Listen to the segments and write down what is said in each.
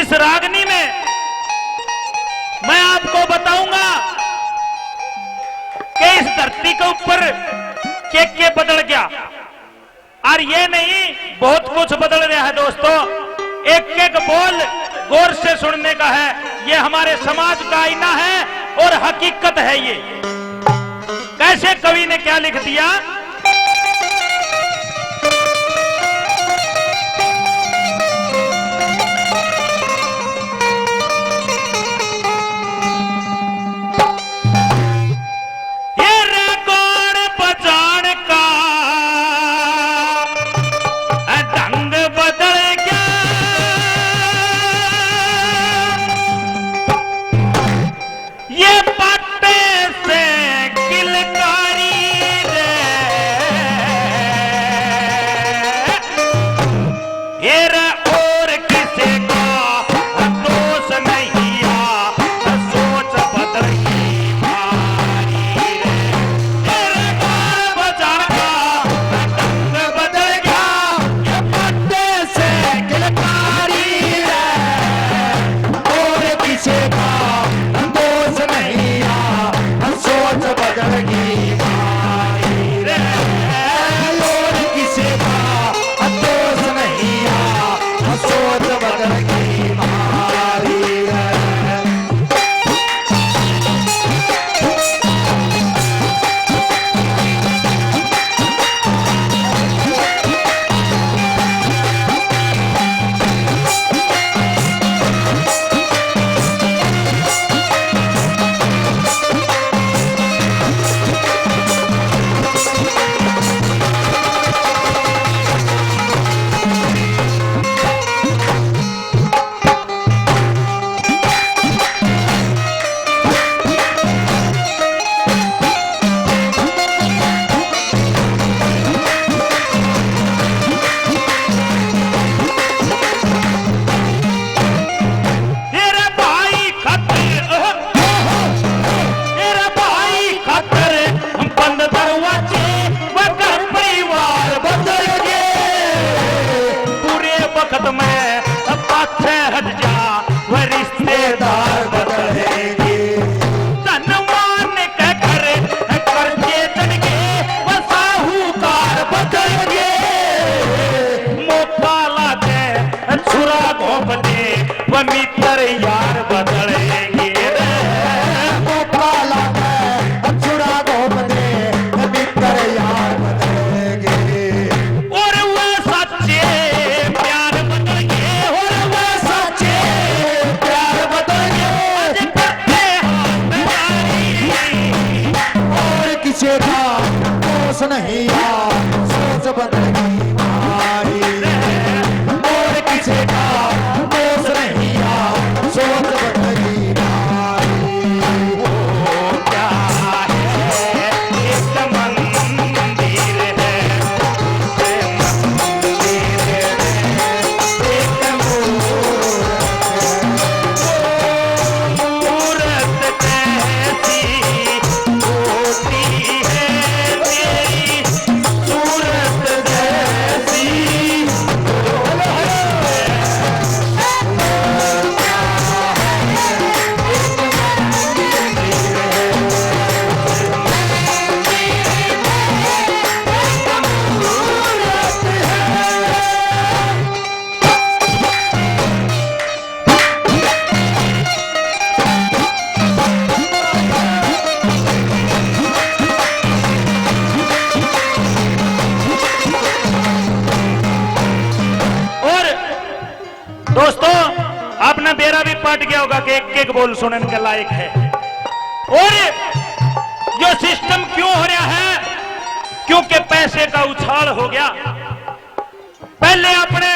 इस रागनी में मैं आपको बताऊंगा कि इस धरती के ऊपर के बदल गया, और ये नहीं बहुत कुछ बदल रहा है दोस्तों। एक एक बोल गौर से सुनने का है, ये हमारे समाज का आईना है और हकीकत है। ये कैसे कवि ने क्या लिख दिया, मित्र यार बदलेंगे, छुरा घोपने मित्र यार बदलेंगे, और वो सच्चे प्यार बदल गए, और वो सच्चे प्यार बदलेंगे, और किसी का दोष नहीं यार, सोच बदल गई हमारी, और किसी का दोष नहीं यार, सोच बदल गई हमारी। वो क्या है एक मंदिर है, एक मूरत कैसी होती है तेरी, सूरत जैसी दोस्तों, आपने बेरा भी पाट गया होगा कि एक एक बोल सुनने के लायक है। और जो सिस्टम क्यों हो रहा है, क्योंकि पैसे का उछाल हो गया। पहले अपने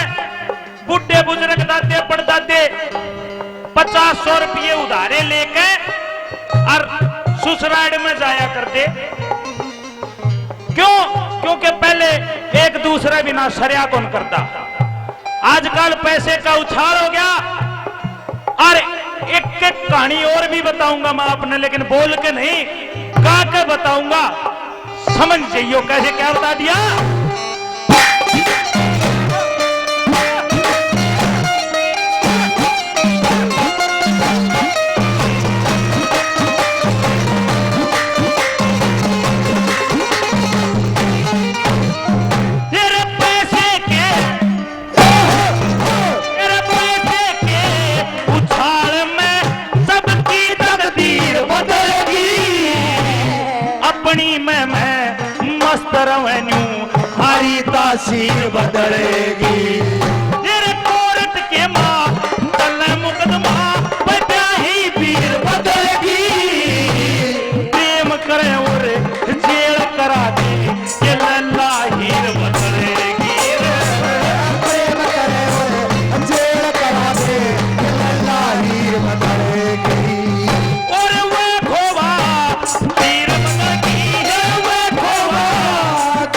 बुढ़े बुजुर्ग दादे परदादे 50-100 रुपये उधारे लेके और ससुराल में जाया करते। क्यों? क्योंकि पहले एक दूसरे बिना सरिया कौन करता। आजकल पैसे का उछाल हो गया। और एक एक कहानी और भी बताऊंगा मैं आपने, लेकिन बोल के नहीं गा के बताऊंगा, समझ जाइयो कैसे क्या बता दिया। अपनी में मैं मस्त रवन्यू हरी तासीर बदलेगी तेरे कोर्ट के माँ तल मुकदमा ही वीर बदलेगी प्रेम करे और जेल करा दे ये लल्ला हीर बदलेगी प्रेम करे और जेल करा दे ये लल्ला हीर बदलेगी और वो खोवा हीर बदलेगी वो खोवा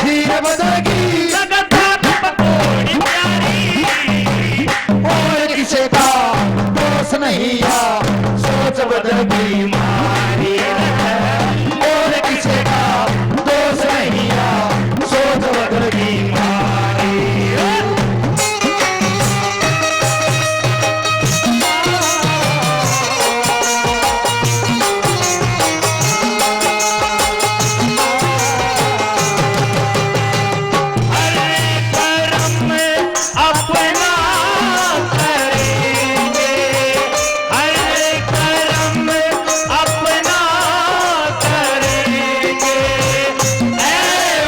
खीर बदलेगी लगता पकौड़ी प्यारी और किसी का दोष नहीं या सोच बदलेगी मारी और किसी का दोष नहीं या सोच बदलेगी मारी हरे करम अपना करेंगे हरे करम अपना करेंगे ऐ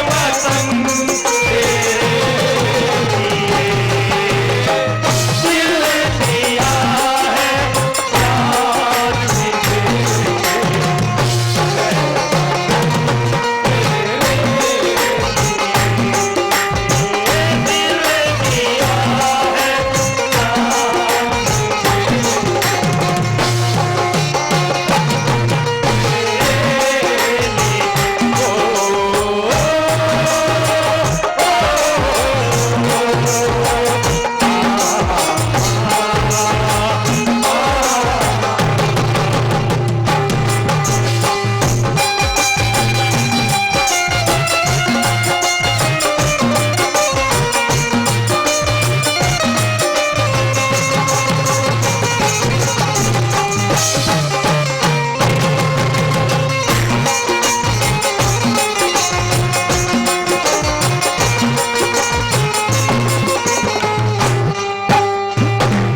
वतन तेरे दिल दिया है याद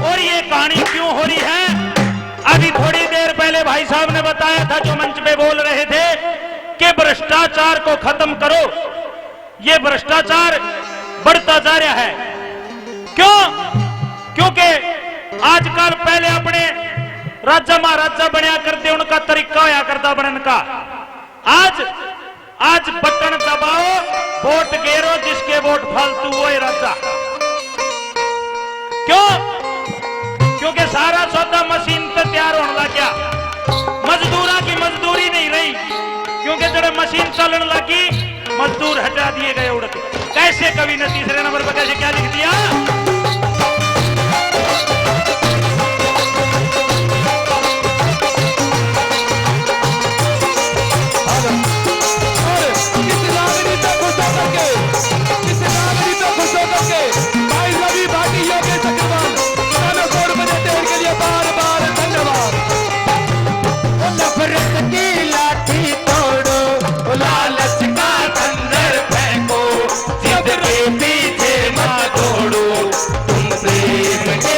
और ये कहानी क्यों हो रही है अभी थोड़ी देर पहले भाई साहब ने बताया था जो मंच पे बोल रहे थे कि भ्रष्टाचार को खत्म करो ये भ्रष्टाचार बढ़ता जा रहा है क्यों क्योंकि आजकल पहले अपने राजा महाराजा बनया करते उनका तरीका होया करता बनने का आज बटन दबाओ वोट गेरो जिसके वोट फालतू वो है राजा क्यों क्योंकि सारा सौदा मशीन पे तैयार होने लग गया मजदूरा की मजदूरी नहीं रही क्योंकि जब मशीन चलने लगी मजदूर हटा दिए गए उड़ के कैसे कवि ने तीसरे नंबर पर कैसे क्या लिख दिया नफरत की लाठी तोड़ो लालच का खंजर फेंको जिद के पीछे मत दौड़ो तुम प्रेम के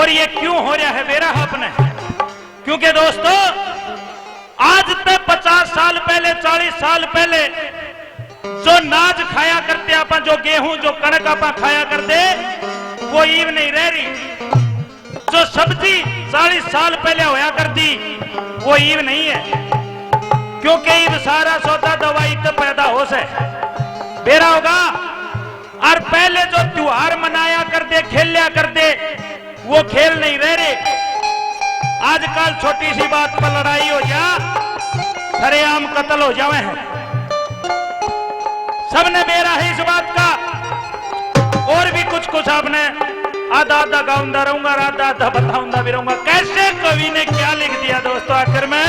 और ये क्यों हो रहा है बेरा अपने? क्योंकि दोस्तों आज तक 50 साल पहले 40 साल पहले जो नाज खाया करते अपन, जो गेहूं जो कणक अपन खाया करते, वो ईव नहीं रह रही। जो सब्जी 40 साल पहले होया करती वो ईव नहीं है, क्योंकि ईव सारा सौदा दवाई तो पैदा हो से बेरा होगा। और पहले जो त्योहार मनाया करते खेलिया करते वो खेल नहीं रह रहे। आजकल छोटी सी बात पर लड़ाई हो जा, सरेआम कत्ल हो जावे हैं। सबने बेरा है इस बात का। और भी कुछ कुछ आपने आधा आधा गाऊंगा रहूंगा, आधा आधा बताऊंगा भी रहूंगा। कैसे कवि ने क्या लिख दिया दोस्तों आखिर में?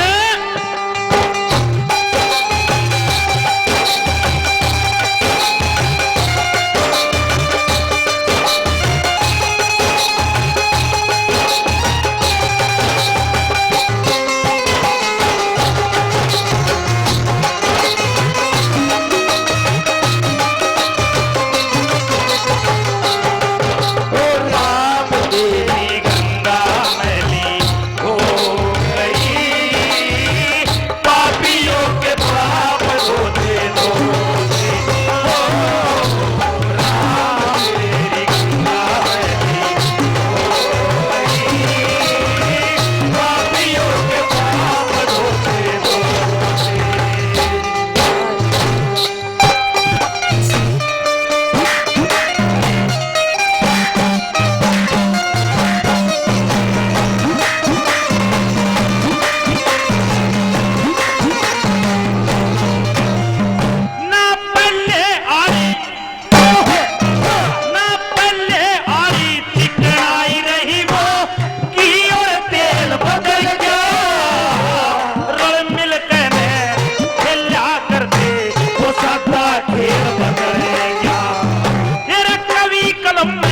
कलम